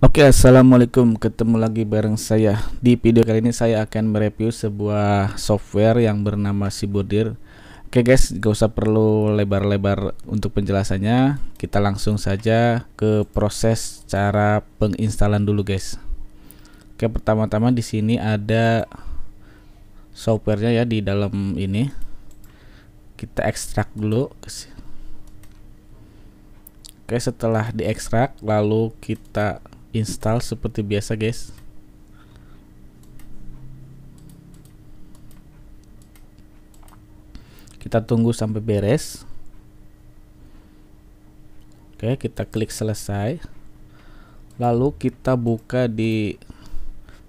Oke, assalamualaikum. Ketemu lagi bareng saya. Di video kali ini saya akan mereview sebuah software yang bernama Sibordir. Oke guys, gak usah perlu lebar-lebar untuk penjelasannya. Kita langsung saja ke proses cara penginstalan dulu guys. Oke, pertama-tama di sini ada softwarenya ya di dalam ini. Kita ekstrak dulu. Oke, setelah diekstrak lalu kita install seperti biasa guys. Kita tunggu sampai beres. Oke, kita klik selesai. Lalu kita buka di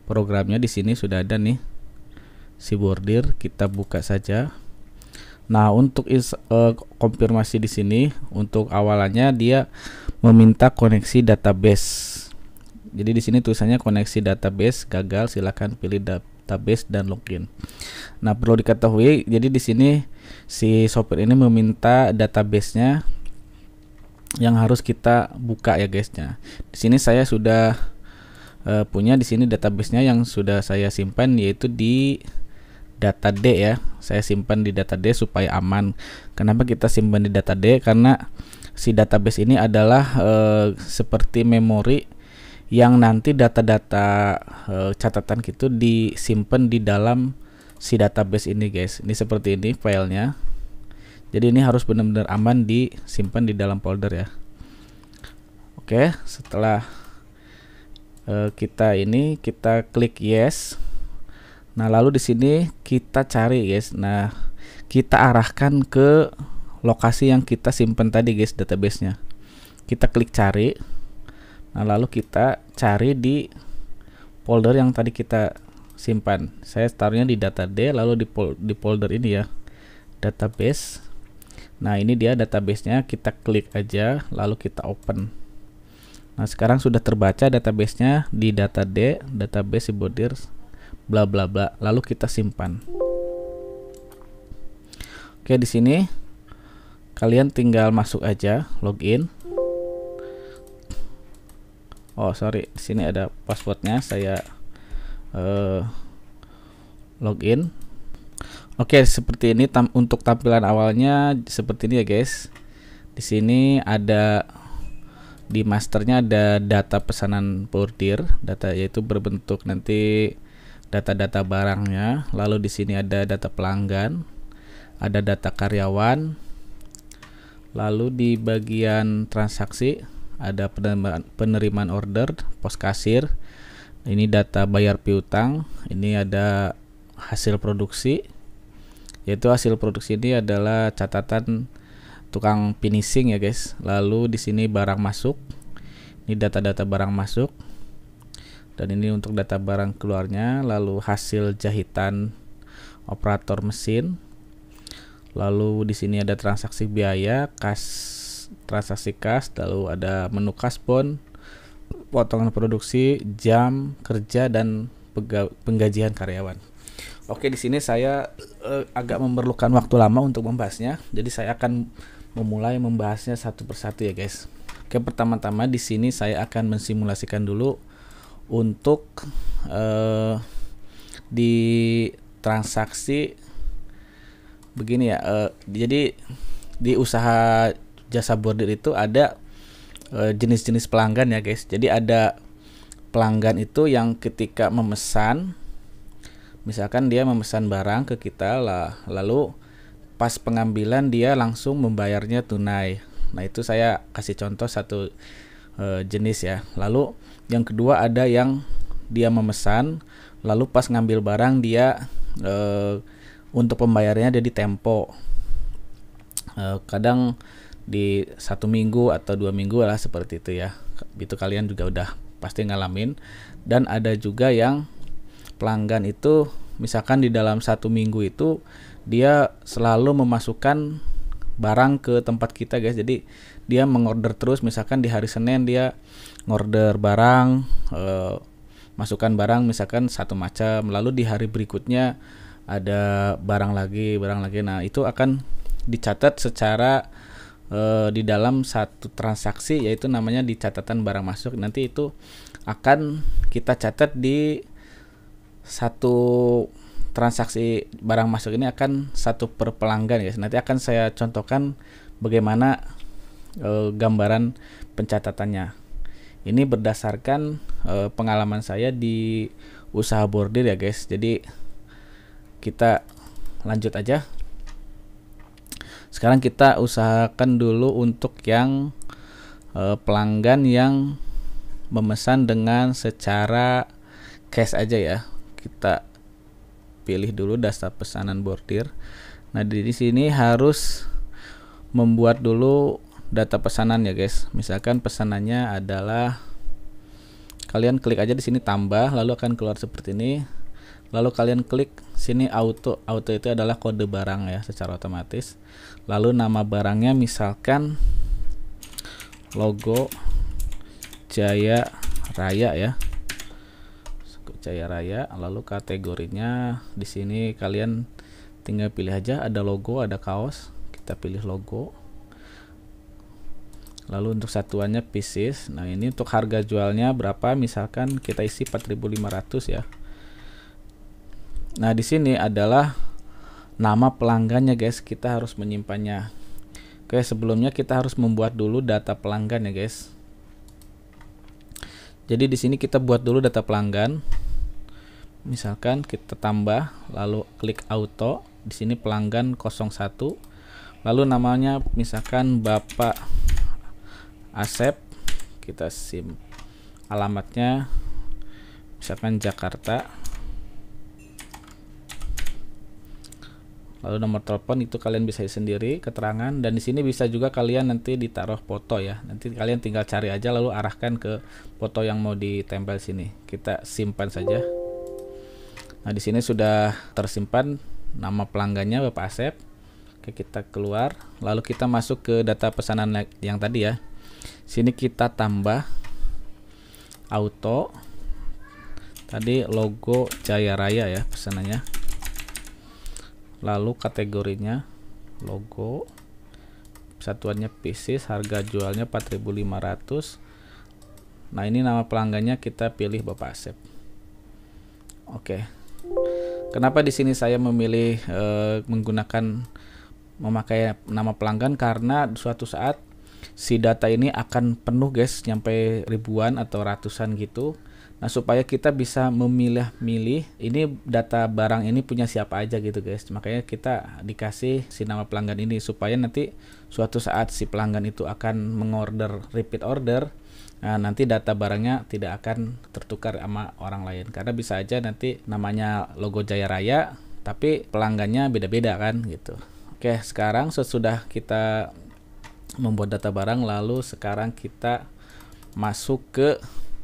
programnya. Di sini sudah ada nih Sibordir, kita buka saja. Nah, untuk konfirmasi di sini untuk awalannya dia meminta koneksi database. Jadi di sini tulisannya koneksi database gagal, silakan pilih database dan login. Nah, perlu diketahui, jadi di sini si software ini meminta database-nya yang harus kita buka ya guysnya. Di sini saya sudah punya di sini database-nya yang sudah saya simpan, yaitu di data D ya. Saya simpan di data D supaya aman. Kenapa kita simpan di data D? Karena si database ini adalah seperti memori yang nanti data-data catatan gitu disimpan di dalam si database ini guys. Ini seperti ini filenya. Jadi ini harus benar-benar aman disimpan di dalam folder ya. Oke, setelah kita klik yes. Nah, lalu di sini kita cari guys. Nah, kita arahkan ke lokasi yang kita simpan tadi guys, database-nya. Kita klik cari. Nah, lalu kita cari di folder yang tadi kita simpan. Saya taruhnya di data D, lalu di folder ini ya, database. Nah, ini dia database-nya. Kita klik aja, lalu kita open. Nah, sekarang sudah terbaca database-nya di data D, database Sibordir bla bla bla. Lalu kita simpan. Oke, di sini kalian tinggal masuk aja, login. Oh sorry, di sini ada passwordnya. Saya login. Oke, seperti ini untuk tampilan awalnya seperti ini ya guys. Di sini ada di masternya ada data pesanan bordir, data yaitu berbentuk nanti data-data barangnya. Lalu di sini ada data pelanggan, ada data karyawan. Lalu di bagian transaksi ada penerimaan order, pos kasir. Ini data bayar piutang. Ini ada hasil produksi, yaitu hasil produksi ini adalah catatan tukang finishing ya guys. Lalu di sini barang masuk. Ini data-data barang masuk. Dan ini untuk data barang keluarnya. Lalu hasil jahitan operator mesin. Lalu di sini ada transaksi biaya, transaksi kas, lalu ada menu kasbon, potongan produksi, jam kerja, dan penggajian karyawan. Oke, di sini saya agak memerlukan waktu lama untuk membahasnya, jadi saya akan memulai membahasnya satu persatu ya guys. Oke, pertama-tama di sini saya akan mensimulasikan dulu untuk di transaksi begini ya. Jadi di usaha jasa bordir itu ada jenis-jenis pelanggan ya guys. Jadi ada pelanggan itu yang ketika memesan, misalkan dia memesan barang ke kita lah, lalu pas pengambilan dia langsung membayarnya tunai. Nah, itu saya kasih contoh satu jenis ya. Lalu yang kedua ada yang dia memesan, lalu pas ngambil barang dia untuk pembayarannya dia di tempo. Kadang di 1 minggu atau 2 minggu lah, seperti itu ya. Itu kalian juga udah pasti ngalamin. Dan ada juga yang pelanggan itu misalkan di dalam 1 minggu itu dia selalu memasukkan barang ke tempat kita guys. Jadi dia mengorder terus, misalkan di hari Senin dia ngorder barang, masukkan barang misalkan satu macam, lalu di hari berikutnya ada barang lagi. Nah, itu akan dicatat secara di dalam satu transaksi, yaitu namanya di catatan barang masuk. Nanti itu akan kita catat di satu transaksi barang masuk ini akan satu per pelanggan guys. Nanti akan saya contohkan bagaimana gambaran pencatatannya. Ini berdasarkan pengalaman saya di usaha bordir ya guys. Jadi kita lanjut aja. Sekarang kita usahakan dulu untuk yang pelanggan yang memesan dengan secara cash aja ya. Kita pilih dulu daftar pesanan bordir. Nah, di sini harus membuat dulu data pesanan ya guys. Misalkan pesanannya adalah, kalian klik aja di sini tambah, lalu akan keluar seperti ini. Lalu kalian klik sini auto itu adalah kode barang ya secara otomatis. Lalu nama barangnya misalkan logo Jaya Raya ya, Jaya Raya. Lalu kategorinya di sini kalian tinggal pilih aja, ada logo, ada kaos, kita pilih logo. Lalu untuk satuannya pieces. Nah, ini untuk harga jualnya berapa, misalkan kita isi 4.500 ya. Nah, di sini adalah nama pelanggannya guys, kita harus menyimpannya. Oke, sebelumnya kita harus membuat dulu data pelanggan ya guys. Jadi di sini kita buat dulu data pelanggan. Misalkan kita tambah, lalu klik auto. Di sini pelanggan 01. Lalu namanya misalkan Bapak Asep, kita sim alamatnya misalkan Jakarta. Lalu nomor telepon itu kalian bisa sendiri keterangan, dan di sini bisa juga kalian nanti ditaruh foto ya. Nanti kalian tinggal cari aja lalu arahkan ke foto yang mau ditempel sini. Kita simpan saja. Nah, di sini sudah tersimpan nama pelanggannya Bapak Asep. Oke, kita keluar, lalu kita masuk ke data pesanan yang tadi ya. Sini kita tambah auto, tadi logo Jaya Raya ya pesanannya. Lalu kategorinya logo, satuannya pieces, harga jualnya 4.500. Nah, ini nama pelanggannya kita pilih Bapak Asep. Oke. Kenapa di sini saya memilih memakai nama pelanggan, karena suatu saat si data ini akan penuh guys, nyampe ribuan atau ratusan gitu. Nah, supaya kita bisa memilih-milih ini data barang ini punya siapa aja gitu guys. Makanya kita dikasih si nama pelanggan ini, supaya nanti suatu saat si pelanggan itu akan mengorder repeat order. Nah, nanti data barangnya tidak akan tertukar sama orang lain, karena bisa aja nanti namanya logo Jaya Raya tapi pelanggannya beda-beda kan gitu. Oke, sekarang sesudah kita membuat data barang, lalu sekarang kita masuk ke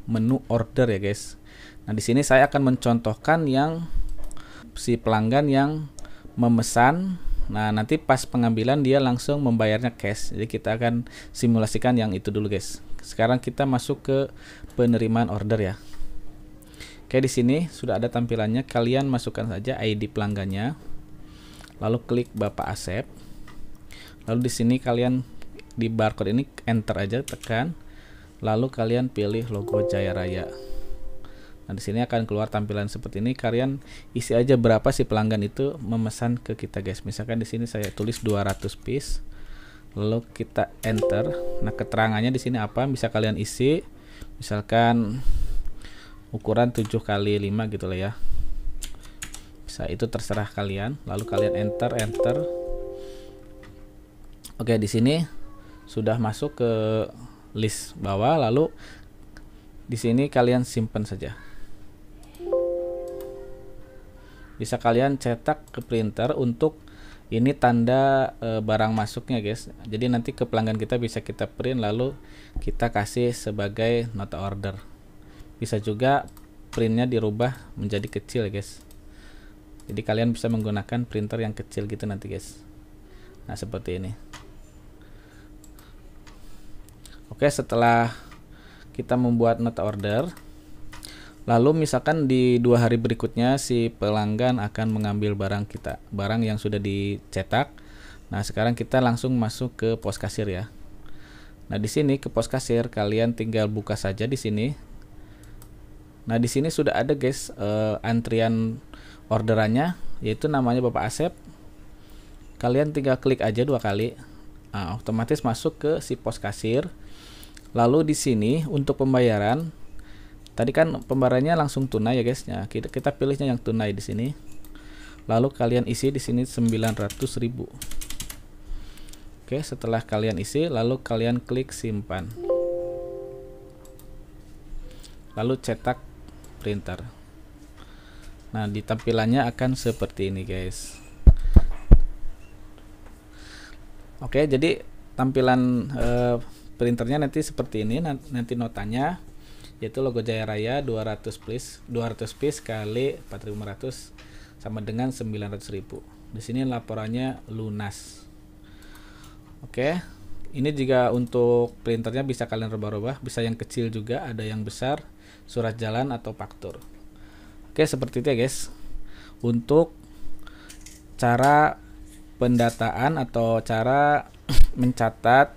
menu order ya guys. Nah, di sini saya akan mencontohkan yang si pelanggan yang memesan. Nah, nanti pas pengambilan dia langsung membayarnya cash. Jadi kita akan simulasikan yang itu dulu guys. Sekarang kita masuk ke penerimaan order ya. Oke, di sini sudah ada tampilannya. Kalian masukkan saja ID pelanggannya. Lalu klik Bapak Asep. Lalu di sini kalian di barcode ini enter aja, tekan, lalu kalian pilih logo Jaya Raya. Nah, di sini akan keluar tampilan seperti ini. Kalian isi aja berapa si pelanggan itu memesan ke kita guys. Misalkan di sini saya tulis 200 piece, lalu kita enter. Nah, keterangannya di sini apa bisa kalian isi, misalkan ukuran 7x5 gitu lah ya, bisa, itu terserah kalian. Lalu kalian enter. Oke, di sini sudah masuk ke list bawah, lalu di sini kalian simpan saja. Bisa kalian cetak ke printer untuk ini tanda barang masuknya guys. Jadi nanti ke pelanggan kita bisa kita print lalu kita kasih sebagai nota order. Bisa juga printnya dirubah menjadi kecil guys. Jadi kalian bisa menggunakan printer yang kecil gitu nanti guys. Nah, seperti ini. Oke, setelah kita membuat nota order, lalu misalkan di 2 hari berikutnya si pelanggan akan mengambil barang kita, barang yang sudah dicetak. Nah, sekarang kita langsung masuk ke pos kasir ya. Nah, di sini ke pos kasir kalian tinggal buka saja di sini. Nah, di sini sudah ada guys antrian orderannya, yaitu namanya Bapak Asep. Kalian tinggal klik aja 2 kali. Nah, otomatis masuk ke si pos kasir. Lalu di sini untuk pembayaran, tadi kan pembayarannya langsung tunai ya guys. Nah, kita pilihnya yang tunai di sini. Lalu kalian isi di sini 900.000. Oke, setelah kalian isi, lalu kalian klik simpan. Lalu cetak printer. Nah, di tampilannya akan seperti ini guys. Oke, jadi tampilan printernya nanti seperti ini. Nanti notanya yaitu logo Jaya Raya 200 piece kali 4.500 sama dengan 900.000. Di sini laporannya lunas. Oke, ini juga untuk printernya bisa kalian rubah-rubah, bisa yang kecil juga, ada yang besar, surat jalan atau faktur. Oke, seperti itu ya guys. Untuk cara pendataan atau cara mencatat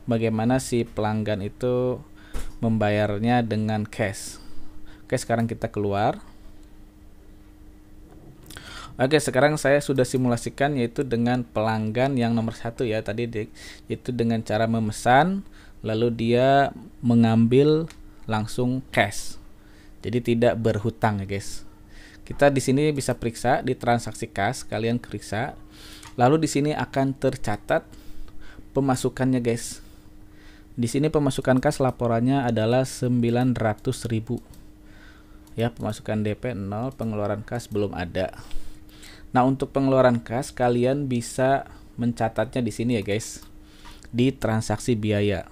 bagaimana si pelanggan itu membayarnya dengan cash. Oke, sekarang kita keluar. Oke, sekarang saya sudah simulasikan yaitu dengan pelanggan yang nomor 1 ya tadi, yaitu dengan cara memesan lalu dia mengambil langsung cash. Jadi tidak berhutang ya guys. Kita di sini bisa periksa di transaksi kas, kalian periksa. Lalu di sini akan tercatat pemasukannya guys. Di sini pemasukan kas laporannya adalah 900.000. Ya, pemasukan DP 0, pengeluaran kas belum ada. Nah, untuk pengeluaran kas kalian bisa mencatatnya di sini ya guys. Di transaksi biaya.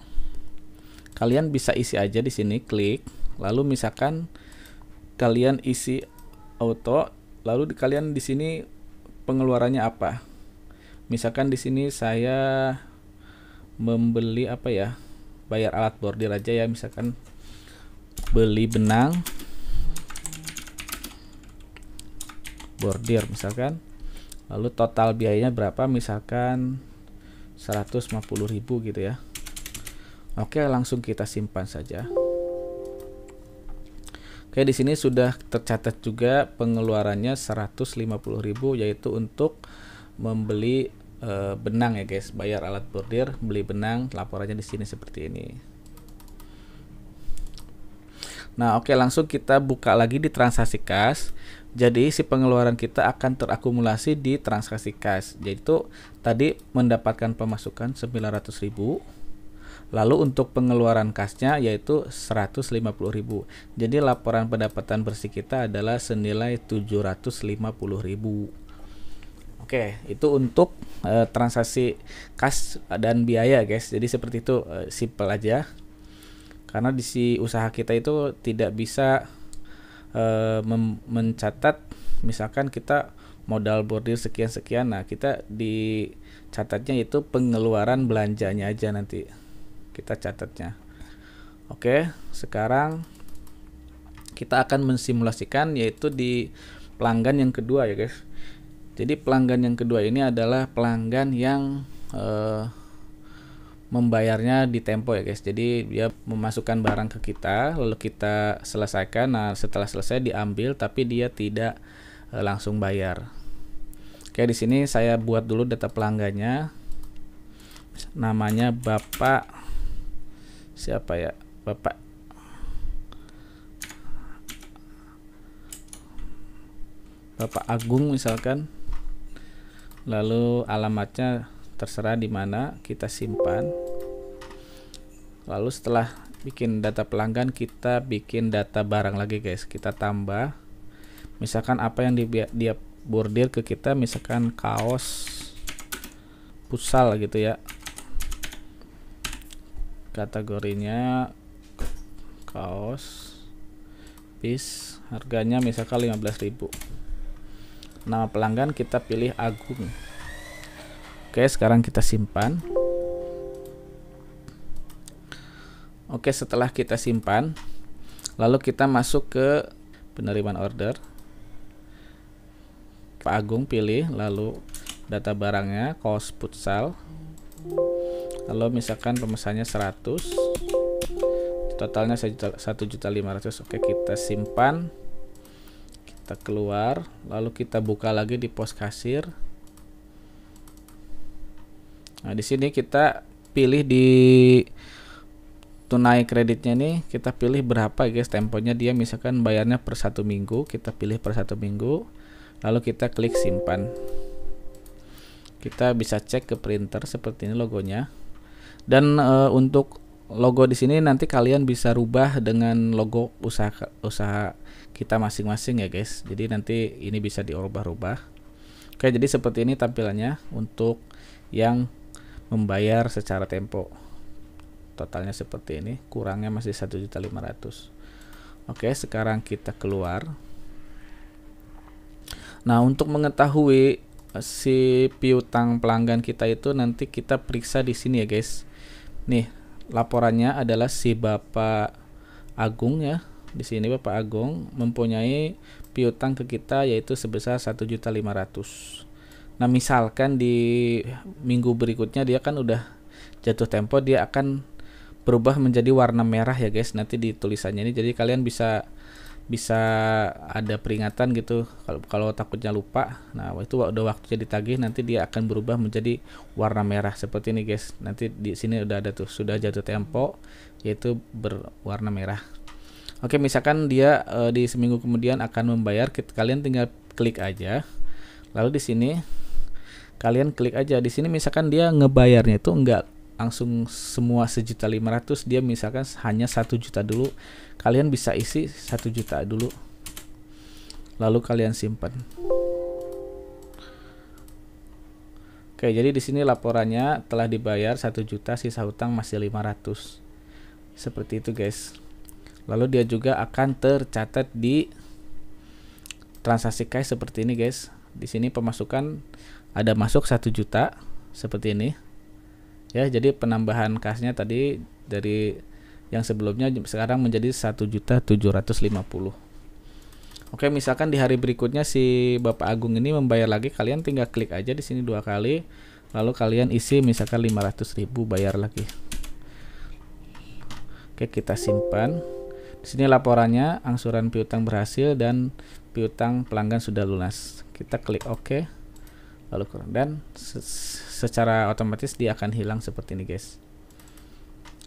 Kalian bisa isi aja di sini, klik. Lalu misalkan kalian isi auto, lalu kalian di sini pengeluarannya apa? Misalkan di sini saya membeli apa ya? Bayar alat bordir aja ya, misalkan beli benang bordir misalkan. Lalu total biayanya berapa? Misalkan 150.000 gitu ya. Oke, langsung kita simpan saja. Oke, di sini sudah tercatat juga pengeluarannya 150.000 yaitu untuk membeli benang ya guys, bayar alat bordir, beli benang, laporannya di sini seperti ini. Nah, oke, langsung kita buka lagi di transaksi kas. Jadi si pengeluaran kita akan terakumulasi di transaksi kas. Yaitu tadi mendapatkan pemasukan 900.000. Lalu untuk pengeluaran kasnya yaitu 150.000. Jadi laporan pendapatan bersih kita adalah senilai 750.000. Oke, itu untuk transaksi kas dan biaya guys. Jadi seperti itu, simple aja. Karena di si usaha kita itu tidak bisa mencatat, misalkan kita modal bordir sekian-sekian. Nah, kita dicatatnya itu pengeluaran belanjanya aja nanti kita catatnya. Oke, sekarang kita akan mensimulasikan yaitu di pelanggan yang kedua ya guys. Jadi pelanggan yang kedua ini adalah pelanggan yang membayarnya di tempo ya guys. Jadi dia memasukkan barang ke kita, lalu kita selesaikan. Nah, setelah selesai diambil, tapi dia tidak langsung bayar. Oke, di sini saya buat dulu data pelanggannya. Namanya Bapak siapa ya? Bapak Agung misalkan. Lalu alamatnya terserah di mana, kita simpan. Lalu setelah bikin data pelanggan, kita bikin data barang lagi guys, kita tambah. Misalkan apa yang dia bordir ke kita, misalkan kaos futsal gitu ya, kategorinya kaos piece, harganya misalkan 15.000. Nama pelanggan kita pilih Agung. Oke, sekarang kita simpan. Oke, setelah kita simpan, lalu kita masuk ke penerimaan order. Pak Agung pilih, lalu data barangnya, kaos futsal. Lalu misalkan pemesannya 100, totalnya 1.500.000. Oke, kita simpan, kita keluar, lalu kita buka lagi di pos kasir. Nah, di sini kita pilih di tunai kreditnya nih, kita pilih berapa guys temponya dia, misalkan bayarnya per 1 minggu, kita pilih per 1 minggu, lalu kita klik simpan. Kita bisa cek ke printer seperti ini logonya. Dan untuk logo di sini nanti kalian bisa rubah dengan logo usaha kita masing-masing ya guys. Jadi nanti ini bisa diubah-ubah. Oke, jadi seperti ini tampilannya untuk yang membayar secara tempo. Totalnya seperti ini, kurangnya masih 1.500.000. Oke, sekarang kita keluar. Nah, untuk mengetahui si piutang pelanggan kita itu nanti kita periksa di sini ya guys. Nih, laporannya adalah si Bapak Agung ya. Di sini Bapak Agung mempunyai piutang ke kita yaitu sebesar 1.500.000. Nah, misalkan di minggu berikutnya dia kan udah jatuh tempo, dia akan berubah menjadi warna merah ya guys, nanti di tulisannya ini. Jadi kalian bisa ada peringatan gitu kalau takutnya lupa. Nah, itu udah waktunya ditagih, nanti dia akan berubah menjadi warna merah seperti ini guys. Nanti di sini udah ada tuh, sudah jatuh tempo yaitu berwarna merah. Oke, misalkan dia di seminggu kemudian akan membayar, kalian tinggal klik aja. Lalu di sini kalian klik aja. Di sini misalkan dia ngebayarnya itu enggak langsung semua 1.500.000, dia misalkan hanya 1 juta dulu, kalian bisa isi 1 juta dulu, lalu kalian simpan. Oke, jadi di sini laporannya telah dibayar 1 juta, sisa hutang masih 500, seperti itu guys. Lalu dia juga akan tercatat di transaksi cash seperti ini guys. Di sini pemasukan ada masuk 1 juta seperti ini. Ya, jadi penambahan kasnya tadi dari yang sebelumnya sekarang menjadi 1.750.000. Oke, misalkan di hari berikutnya si Bapak Agung ini membayar lagi, kalian tinggal klik aja di sini 2 kali, lalu kalian isi misalkan 500.000 bayar lagi. Oke, kita simpan. Di sini laporannya angsuran piutang berhasil dan piutang pelanggan sudah lunas. Kita klik OK. Lalu dan secara otomatis dia akan hilang seperti ini guys.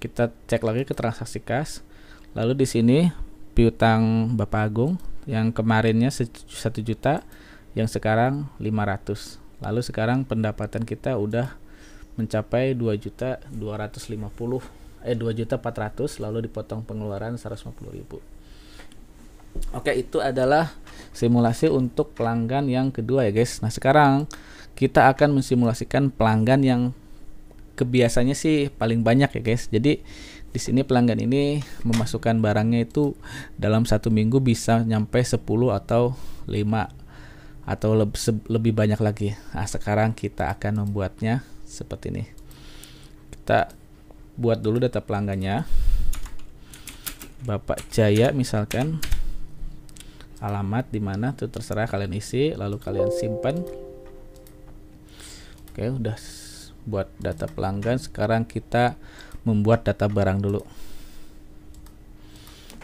Kita cek lagi ke transaksi kas. Lalu di sini piutang Bapak Agung yang kemarinnya 1 juta, yang sekarang 500. Lalu sekarang pendapatan kita udah mencapai 2.400.000, lalu dipotong pengeluaran 150.000. Oke, itu adalah simulasi untuk pelanggan yang kedua ya guys. Nah, sekarang kita akan mensimulasikan pelanggan yang kebiasaannya sih paling banyak ya guys. Jadi di sini pelanggan ini memasukkan barangnya itu dalam 1 minggu bisa nyampe 10 atau 5 atau lebih banyak lagi. Nah, sekarang kita akan membuatnya seperti ini. Kita buat dulu data pelanggannya. Bapak Jaya misalkan, alamat di mana tuh terserah kalian isi, lalu kalian simpan. Oke, udah buat data pelanggan. Sekarang kita membuat data barang dulu.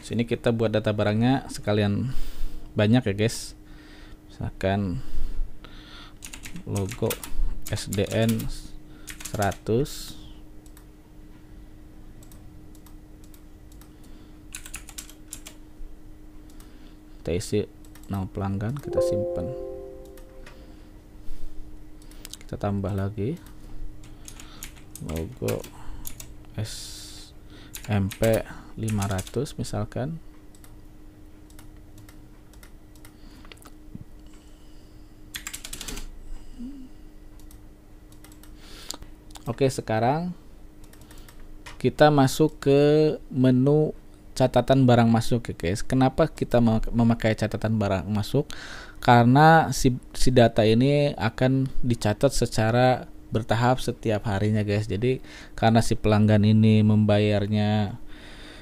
Sini kita buat data barangnya sekalian banyak ya guys. Misalkan logo SDN 100, kita isi nama pelanggan, kita simpan. Kita tambah lagi logo SMP 500 misalkan. Oke, sekarang kita masuk ke menu catatan barang masuk ya guys. Kenapa kita memakai catatan barang masuk? Karena si data ini akan dicatat secara bertahap setiap harinya guys. Jadi karena si pelanggan ini membayarnya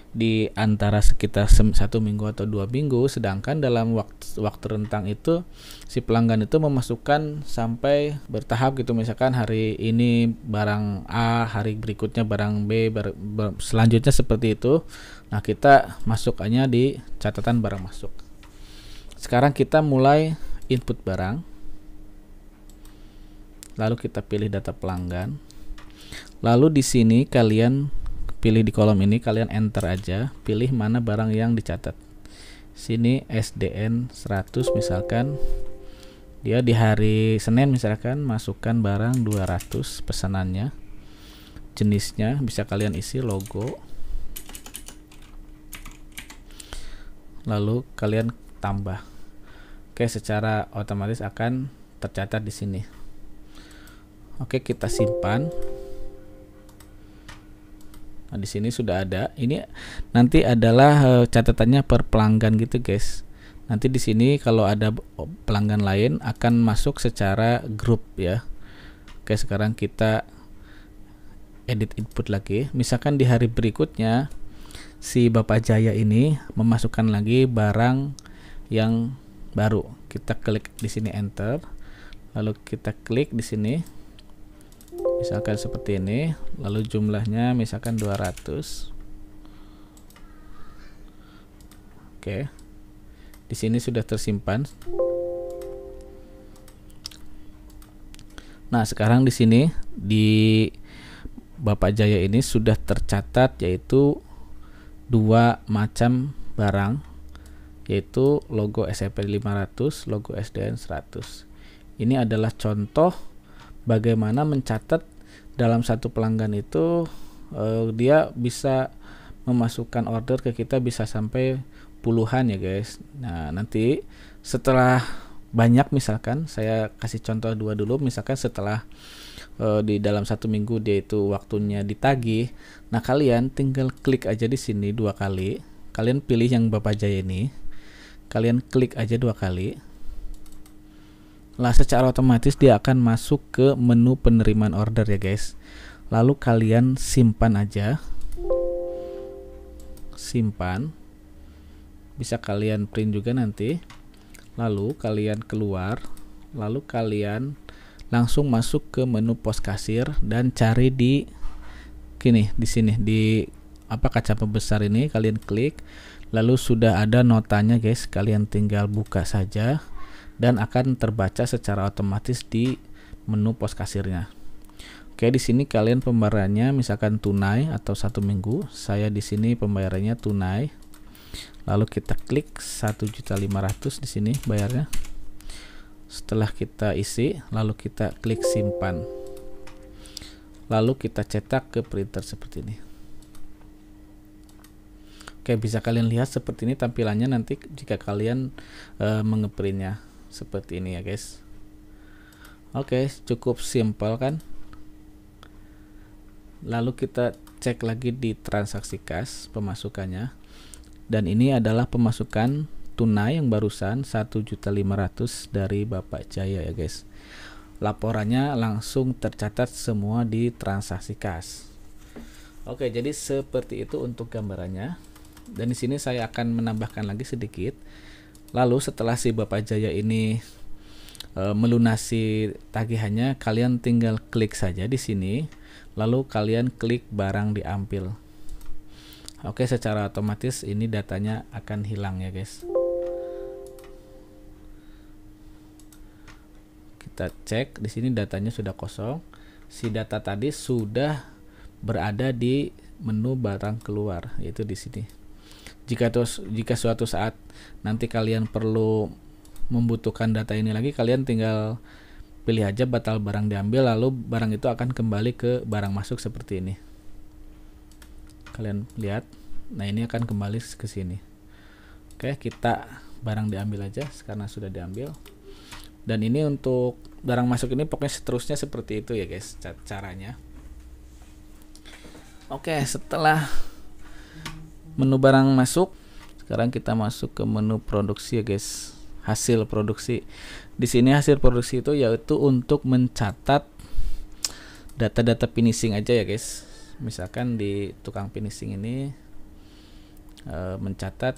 di antara sekitar 1 minggu atau 2 minggu, sedangkan dalam waktu rentang itu si pelanggan itu memasukkan sampai bertahap gitu, misalkan hari ini barang A, hari berikutnya barang B, selanjutnya seperti itu. Nah, kita masukkannya di catatan barang masuk. Sekarang kita mulai input barang, lalu kita pilih data pelanggan, lalu di sini kalian pilih di kolom ini, kalian enter aja, pilih mana barang yang dicatat. Sini SDN 100 misalkan, dia di hari Senin misalkan, masukkan barang 200 pesanannya, jenisnya bisa kalian isi logo, lalu kalian tambah. Oke, secara otomatis akan tercatat di sini. Oke, kita simpan. Nah, di sini sudah ada. Ini nanti adalah catatannya per pelanggan gitu, guys. Nanti di sini kalau ada pelanggan lain akan masuk secara grup ya. Oke, sekarang kita edit input lagi. Misalkan di hari berikutnya si Bapak Jaya ini memasukkan lagi barang yang baru. Kita klik di sini enter. Lalu kita klik di sini. Misalkan seperti ini, lalu jumlahnya misalkan 200. Oke. Di sini sudah tersimpan. Nah, sekarang di sini di Bapak Jaya ini sudah tercatat yaitu 2 macam barang, yaitu logo SCP 500, logo SDN 100. Ini adalah contoh bagaimana mencatat dalam satu pelanggan itu dia bisa memasukkan order ke kita bisa sampai puluhan ya guys. Nah, nanti setelah banyak, misalkan saya kasih contoh 2 dulu, misalkan setelah di dalam 1 minggu dia itu waktunya ditagih. Nah, kalian tinggal klik aja di sini 2 kali, kalian pilih yang Bapak Jaya ini, kalian klik aja 2 kali. Lah, secara otomatis dia akan masuk ke menu penerimaan order ya guys. Lalu kalian simpan aja, simpan, bisa kalian print juga nanti. Lalu kalian keluar, lalu kalian langsung masuk ke menu pos kasir dan cari di sini di kaca pembesar ini, kalian klik, lalu sudah ada notanya guys, kalian tinggal buka saja dan akan terbaca secara otomatis di menu pos kasirnya. Oke, di sini kalian pembayarannya misalkan tunai atau 1 minggu. Saya di sini pembayarannya tunai. Lalu kita klik 1.500.000 di sini bayarnya. Setelah kita isi, lalu kita klik simpan. Lalu kita cetak ke printer seperti ini. Oke, bisa kalian lihat seperti ini tampilannya nanti jika kalian mengeprintnya. Seperti ini ya guys. Oke, cukup simpel kan. Lalu kita cek lagi di transaksi kas pemasukannya, dan ini adalah pemasukan tunai yang barusan 1.500.000 dari Bapak Jaya ya guys. Laporannya langsung tercatat semua di transaksi kas. Oke, jadi seperti itu untuk gambarannya. Dan di sini saya akan menambahkan lagi sedikit. Lalu setelah si Bapak Jaya ini melunasi tagihannya, kalian tinggal klik saja di sini, lalu kalian klik barang diambil. Oke, secara otomatis ini datanya akan hilang ya guys. Kita cek di sini datanya sudah kosong. Si data tadi sudah berada di menu barang keluar, yaitu di sini. Jika suatu saat nanti kalian perlu membutuhkan data ini lagi, kalian tinggal pilih aja batal barang diambil, lalu barang itu akan kembali ke barang masuk seperti ini. Kalian lihat, nah ini akan kembali ke sini. Oke, kita barang diambil aja karena sudah diambil. Dan ini untuk barang masuk ini pokoknya seterusnya seperti itu ya guys caranya. Oke, setelah menu barang masuk, sekarang kita masuk ke menu produksi ya guys. Hasil produksi. Di sini hasil produksi itu yaitu untuk mencatat data-data finishing aja ya guys. Misalkan di tukang finishing ini mencatat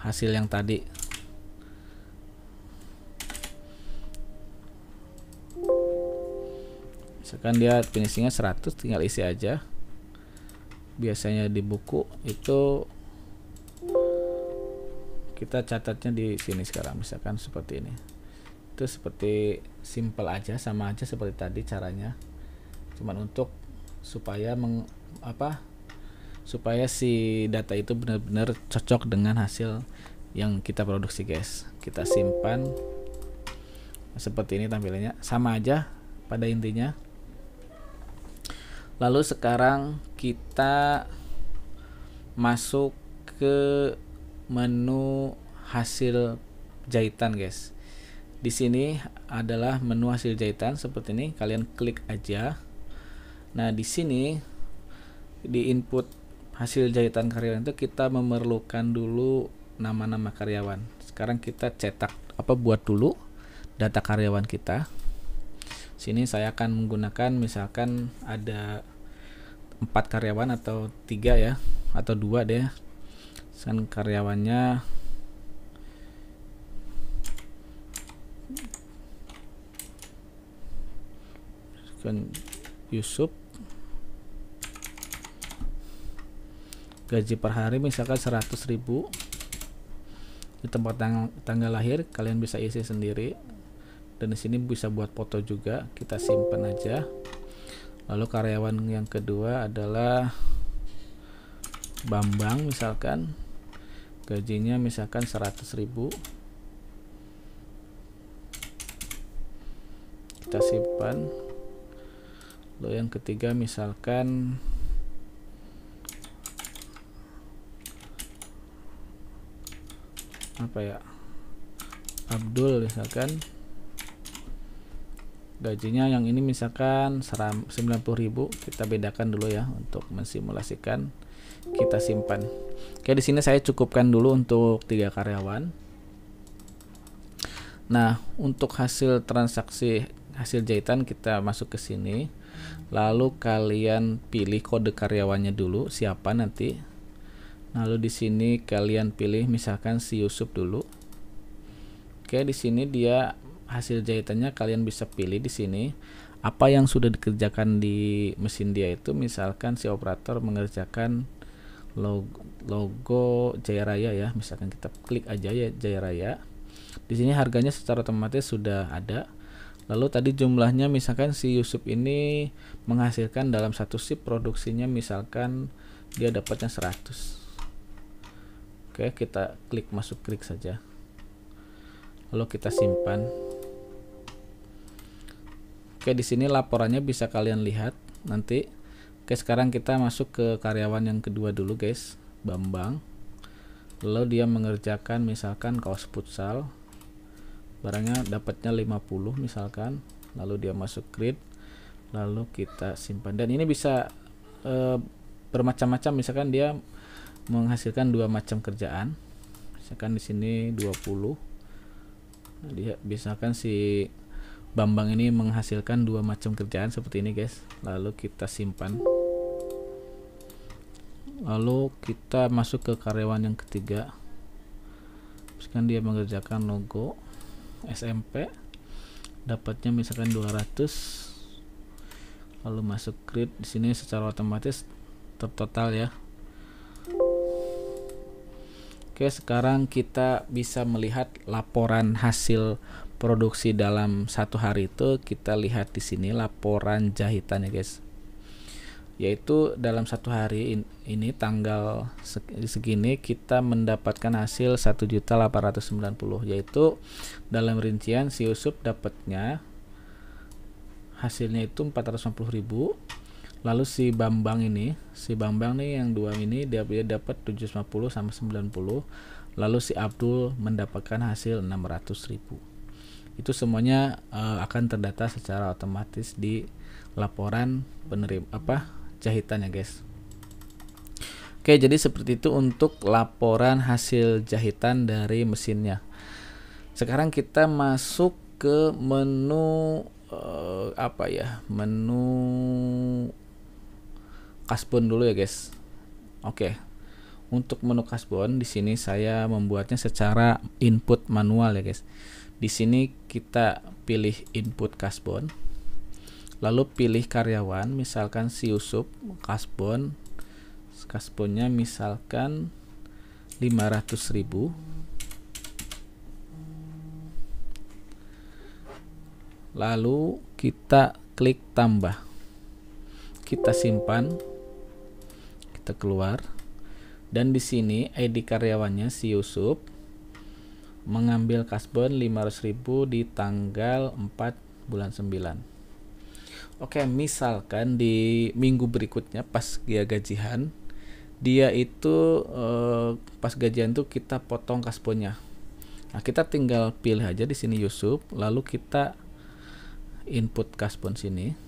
hasil yang tadi. Misalkan dia finishingnya 100, tinggal isi aja. Biasanya di buku itu kita catatnya di sini sekarang, misalkan seperti ini. Itu seperti simple aja, sama aja seperti tadi caranya. Cuman untuk supaya supaya si data itu benar-benar cocok dengan hasil yang kita produksi, guys. Kita simpan seperti ini tampilannya, sama aja pada intinya. Lalu sekarang kita masuk ke menu hasil jahitan, guys. Di sini adalah menu hasil jahitan seperti ini, kalian klik aja. Nah, di sini di input hasil jahitan karyawan itu kita memerlukan dulu nama-nama karyawan. Sekarang kita buat dulu data karyawan kita. Sini saya akan menggunakan, misalkan ada 4 karyawan atau 3 ya, atau 2 deh. Misalkan karyawannya Yusuf, gaji per hari misalkan 100.000. Di tempat tanggal lahir kalian bisa isi sendiri, dan di sini bisa buat foto juga, kita simpan aja. Lalu karyawan yang kedua adalah Bambang, misalkan gajinya misalkan 100.000, kita simpan. Lalu yang ketiga misalkan Abdul, misalkan gajinya yang ini misalkan 90.000. Kita bedakan dulu ya untuk mensimulasikan, kita simpan. Oke, di sini saya cukupkan dulu untuk 3 karyawan. Nah, untuk hasil transaksi hasil jahitan kita masuk ke sini. Lalu kalian pilih kode karyawannya dulu siapa nanti. Lalu di sini kalian pilih misalkan si Yusuf dulu. Oke, di sini dia hasil jahitannya kalian bisa pilih di sini apa yang sudah dikerjakan di mesin dia itu. Misalkan si operator mengerjakan logo Jaya Raya ya, misalkan kita klik aja ya Jaya Raya. Di sini harganya secara otomatis sudah ada. Lalu tadi jumlahnya misalkan si Yusuf ini menghasilkan dalam satu shift produksinya misalkan dia dapatnya 100. Oke, kita klik saja. Lalu kita simpan. Oke, di sini laporannya bisa kalian lihat nanti. Oke, sekarang kita masuk ke karyawan yang kedua dulu, guys, Bambang. Lalu dia mengerjakan misalkan kaos futsal. Barangnya dapatnya 50 misalkan. Lalu dia masuk grid. Lalu kita simpan. Dan ini bisa bermacam-macam, misalkan dia menghasilkan 2 macam kerjaan. Misalkan di sini 20. Dia misalkan si Bambang ini menghasilkan 2 macam kerjaan seperti ini, guys. Lalu kita simpan. Lalu kita masuk ke karyawan yang ketiga. Misalkan dia mengerjakan logo SMP, dapatnya misalkan 200. Lalu masuk grid. Di sini secara otomatis tertotal ya. Oke, sekarang kita bisa melihat laporan hasil produksi dalam 1 hari itu. Kita lihat di sini laporan jahitan ya, guys. Yaitu dalam 1 hari ini tanggal segini kita mendapatkan hasil 1.890.000, yaitu dalam rincian si Yusuf dapatnya hasilnya itu 450.000. Lalu si Bambang nih yang 2 ini dia dapat 750 sama 90. Lalu si Abdul mendapatkan hasil 600.000. Itu semuanya akan terdata secara otomatis di laporan jahitan ya, guys. Oke, jadi seperti itu untuk laporan hasil jahitan dari mesinnya. Sekarang kita masuk ke menu menu Kasbon dulu ya, guys. Oke. Untuk menu kasbon di sini saya membuatnya secara input manual ya guys. Di sini kita pilih input kasbon, lalu pilih karyawan, misalkan si Yusuf, kasbonnya misalkan 500.000. Lalu kita klik tambah, kita simpan, kita keluar. Dan di sini ID karyawannya si Yusuf mengambil kasbon 500.000 di tanggal 4 bulan 9. Oke, misalkan di minggu berikutnya pas dia gajian, dia itu pas gajian tuh kita potong kasbonnya. Nah, kita tinggal pilih aja di sini Yusuf, lalu kita input kasbon sini.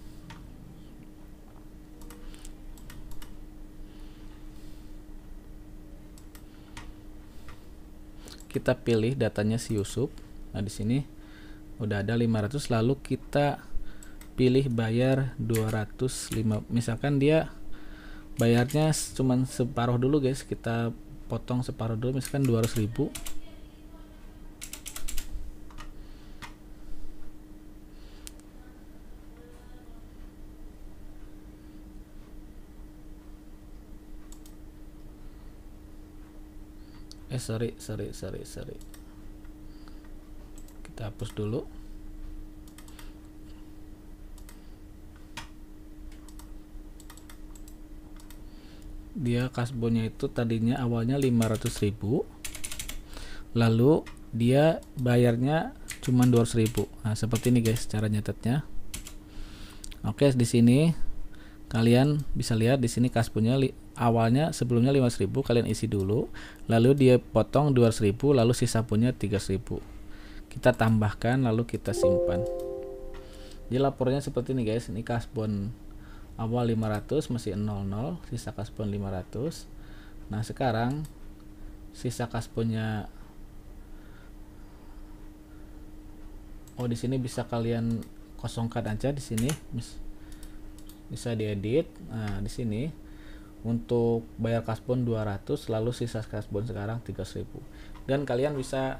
Kita pilih datanya si Yusuf. Nah, di sini udah ada 500, lalu kita pilih bayar 205. Misalkan dia bayarnya cuman separuh dulu guys, kita potong separuh dulu, misalkan 200.000. Sorry. Kita hapus dulu. Dia kasbonnya itu tadinya awalnya 500.000, lalu dia bayarnya cuma 200.000. Nah, seperti ini guys cara nyatetnya. Oke, di sini kalian bisa lihat di sini kasbonnya awalnya sebelumnya 500.000, kalian isi dulu, lalu dia potong 200.000, lalu sisa punya 300.000. Kita tambahkan lalu kita simpan. Jadi laporannya seperti ini guys. Ini kasbon awal 500 masih 00, sisa kasbon 500. Nah, sekarang sisa kasbonnya, di sini bisa kalian kosongkan aja di sini. Bisa diedit. Nah, di sini untuk bayar kasbon 200, lalu sisa kasbon sekarang 300.000. Dan kalian bisa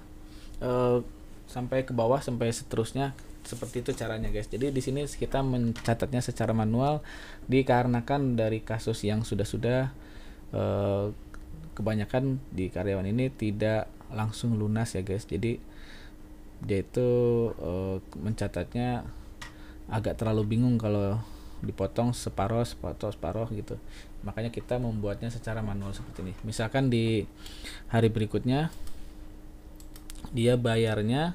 sampai ke bawah sampai seterusnya. Seperti itu caranya guys. Jadi di sini kita mencatatnya secara manual dikarenakan dari kasus yang sudah kebanyakan di karyawan ini tidak langsung lunas ya guys. Jadi dia itu mencatatnya agak terlalu bingung kalau dipotong separuh gitu. Makanya kita membuatnya secara manual seperti ini. Misalkan di hari berikutnya dia bayarnya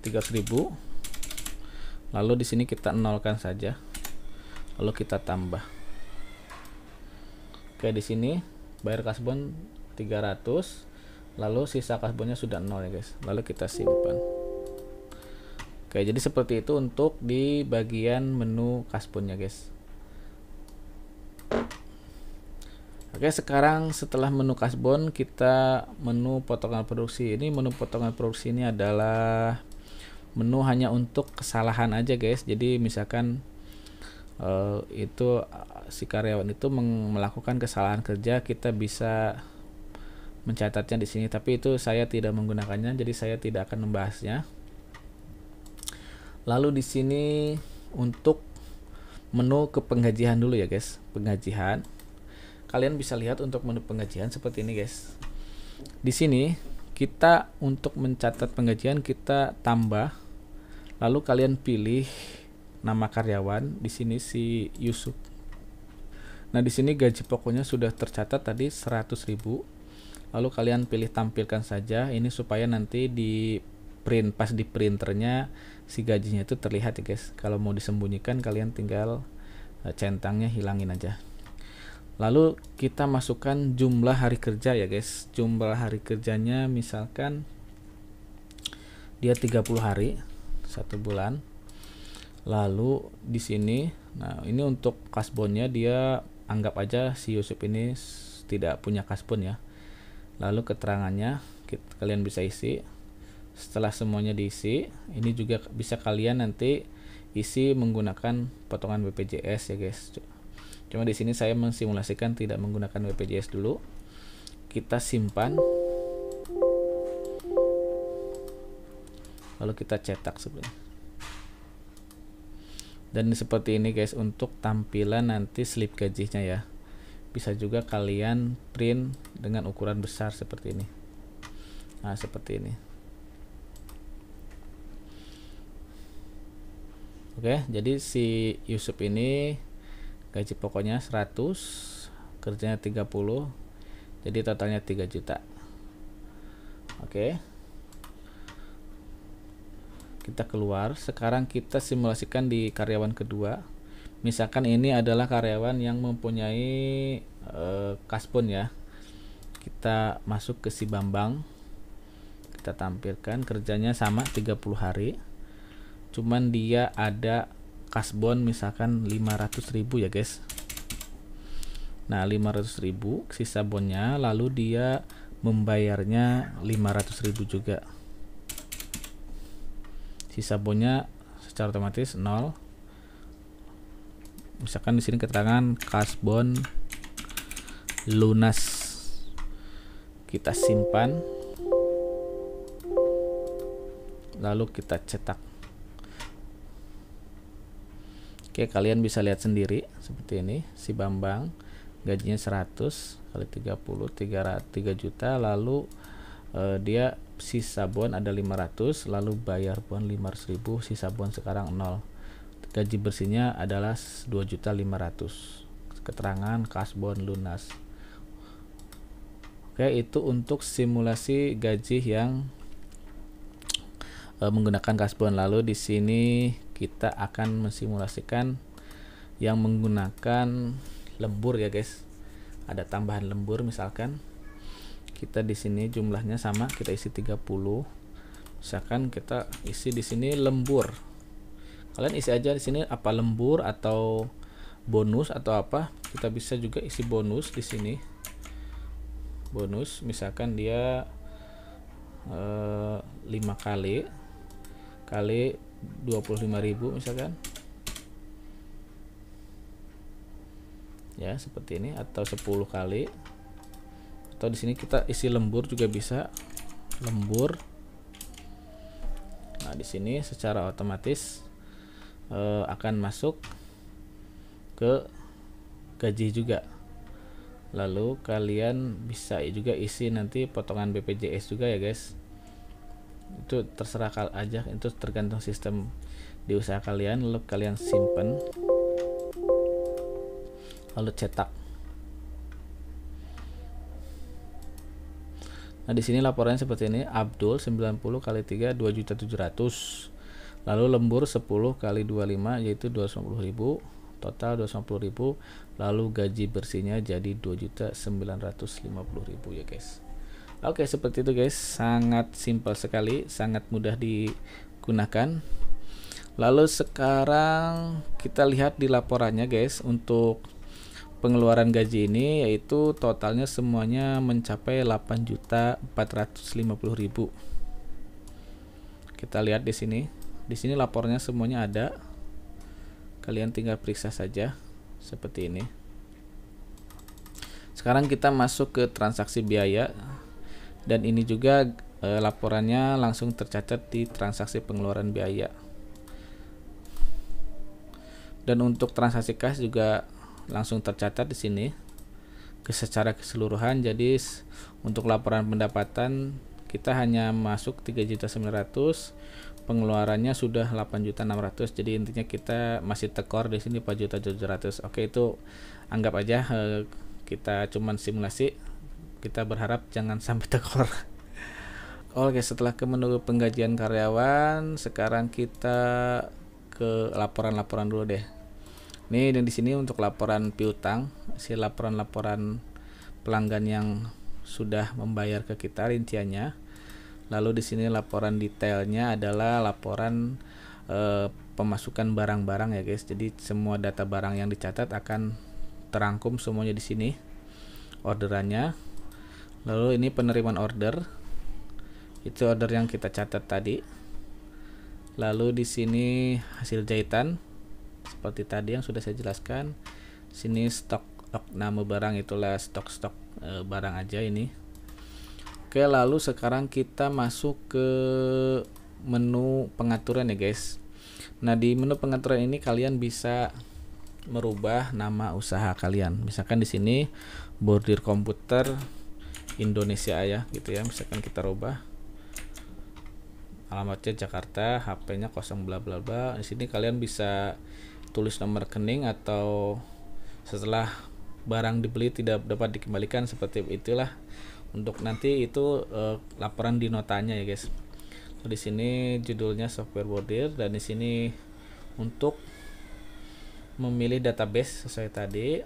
300.000, lalu di sini kita nolkan saja, lalu kita tambah. Oke, di sini bayar kasbon 300, lalu sisa kasbonnya sudah 0 ya guys, lalu kita simpan. Oke, jadi seperti itu untuk di bagian menu kasbonnya guys. Oke, sekarang setelah menu kasbon, kita menu potongan produksi. Ini menu potongan produksi ini adalah menu hanya untuk kesalahan aja guys. Jadi misalkan itu si karyawan itu melakukan kesalahan kerja, kita bisa mencatatnya di sini. Tapi itu saya tidak menggunakannya, jadi saya tidak akan membahasnya. Lalu di sini untuk menu kepenggajian dulu ya guys. Penggajian. Kalian bisa lihat untuk menu penggajian seperti ini guys. Di sini kita untuk mencatat penggajian kita tambah, lalu kalian pilih nama karyawan. Di sini si Yusuf. Nah, di sini gaji pokoknya sudah tercatat tadi 100.000. Lalu kalian pilih tampilkan saja ini supaya nanti di print, pas di printernya si gajinya itu terlihat ya guys. Kalau mau disembunyikan kalian tinggal centangnya hilangin aja. Lalu kita masukkan jumlah hari kerja ya guys. Jumlah hari kerjanya misalkan dia 30 hari 1 bulan. Lalu di sini, nah ini untuk kasbonnya dia anggap aja si Yusuf ini tidak punya kasbon ya. Lalu keterangannya kalian bisa isi. Setelah semuanya diisi, ini juga bisa kalian nanti isi menggunakan potongan BPJS ya guys. Cuma di sini saya mensimulasikan tidak menggunakan BPJS dulu. Kita simpan. Lalu kita cetak sebenarnya. Dan seperti ini guys untuk tampilan nanti slip gajinya ya. Bisa juga kalian print dengan ukuran besar seperti ini. Nah, seperti ini. Oke, jadi si Yusuf ini gaji pokoknya 100, kerjanya 30, jadi totalnya 3 juta. Oke, kita keluar. Sekarang kita simulasikan di karyawan kedua. Misalkan ini adalah karyawan yang mempunyai kasbon ya. Kita masuk ke si Bambang, kita tampilkan kerjanya sama 30 hari, cuman dia ada kasbon misalkan 500.000 ya guys. Nah 500.000 sisa bonnya, lalu dia membayarnya 500.000 juga. Sisa bonnya secara otomatis 0. Misalkan di sini keterangan kasbon lunas. Kita simpan. Lalu kita cetak. Oke, kalian bisa lihat sendiri seperti ini. Si Bambang gajinya 100 kali 30 3 juta, lalu dia sisa bon ada 500, lalu bayar bon 500.000, sisa bon sekarang 0. Gaji bersihnya adalah 2.500.000. Keterangan kasbon lunas. Oke, itu untuk simulasi gaji yang menggunakan kasbon. Lalu di sini kita akan mensimulasikan yang menggunakan lembur ya guys. Ada tambahan lembur misalkan. Kita di sini jumlahnya sama, kita isi 30. Misalkan kita isi di sini lembur. Kalian isi aja di sini apa lembur atau bonus atau apa. Kita bisa juga isi bonus di sini. Bonus misalkan dia 5 kali 25.000 misalkan. Ya, seperti ini, atau 10 kali. Atau di sini kita isi lembur juga bisa. Lembur. Nah, di sini secara otomatis akan masuk ke gaji juga. Lalu kalian bisa juga isi nanti potongan BPJS juga ya guys. Itu terserah aja, itu tergantung sistem di usaha kalian. Lalu kalian simpan, lalu cetak. Nah di sini laporannya seperti ini. Abdul 90 kali 3 2.700.000. Lalu lembur 10 kali 25 yaitu 250.000, total 250.000. Lalu gaji bersihnya jadi 2.950.000 ya guys. Oke, seperti itu guys, sangat simpel sekali, sangat mudah digunakan. Lalu sekarang kita lihat di laporannya guys, untuk pengeluaran gaji ini yaitu totalnya semuanya mencapai 8.450.000. Kita lihat di sini. Di sini lapornya semuanya ada. Kalian tinggal periksa saja seperti ini. Sekarang kita masuk ke transaksi biaya, dan ini juga laporannya langsung tercatat di transaksi pengeluaran biaya. Dan untuk transaksi kas juga langsung tercatat di sini secara keseluruhan. Jadi untuk laporan pendapatan kita hanya masuk 3.900.000, pengeluarannya sudah 8.600.000. Jadi intinya kita masih tekor di sini 4.700.000. Oke, itu anggap aja kita cuman simulasi. Kita berharap jangan sampai tekor. Oke, setelah ke menu penggajian karyawan, sekarang kita ke laporan-laporan dulu deh. Nih, dan di sini untuk laporan piutang, si laporan-laporan pelanggan yang sudah membayar ke kita rinciannya. Lalu di sini laporan detailnya adalah laporan pemasukan barang-barang ya guys. Jadi semua data barang yang dicatat akan terangkum semuanya di sini. Orderannya. Lalu ini penerimaan order. Itu order yang kita catat tadi. Lalu di sini hasil jahitan seperti tadi yang sudah saya jelaskan. Sini stok nama barang, itulah stok barang aja ini. Oke, lalu sekarang kita masuk ke menu pengaturan ya guys. Nah, di menu pengaturan ini kalian bisa merubah nama usaha kalian. Misalkan di sini Bordir Komputer Indonesia ya gitu ya. Misalkan kita rubah alamatnya Jakarta, HP-nya 0 bla bla bla. Di sini kalian bisa tulis nomor rekening, atau setelah barang dibeli tidak dapat dikembalikan, seperti itulah. Untuk nanti itu laporan di notanya ya guys. Di sini judulnya software Bordir, dan di sini untuk memilih database sesuai tadi.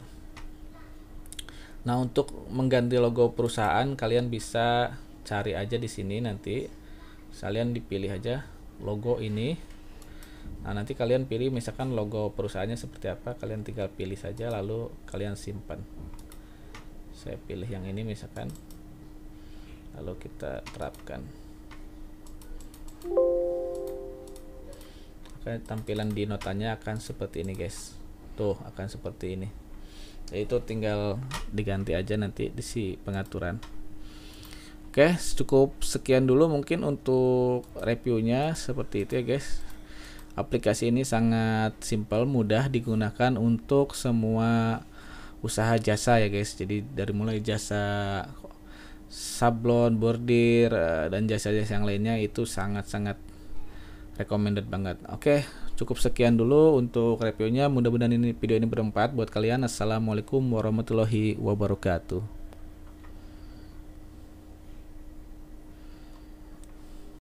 Nah, untuk mengganti logo perusahaan kalian bisa cari aja di sini, nanti kalian dipilih aja logo ini. Nah, nanti kalian pilih misalkan logo perusahaannya seperti apa, kalian tinggal pilih saja lalu kalian simpan. Saya pilih yang ini misalkan, lalu kita terapkan. Oke, tampilan di notanya akan seperti ini guys. Tuh, akan seperti ini. Itu tinggal diganti aja nanti di si pengaturan. Oke, cukup sekian dulu mungkin untuk reviewnya, seperti itu ya guys. Aplikasi ini sangat simpel, mudah digunakan untuk semua usaha jasa ya guys. Jadi dari mulai jasa sablon, bordir, dan jasa-jasa yang lainnya itu sangat-sangat recommended banget. Oke, cukup sekian dulu untuk reviewnya. Mudah-mudahan video ini bermanfaat buat kalian. Assalamualaikum warahmatullahi wabarakatuh.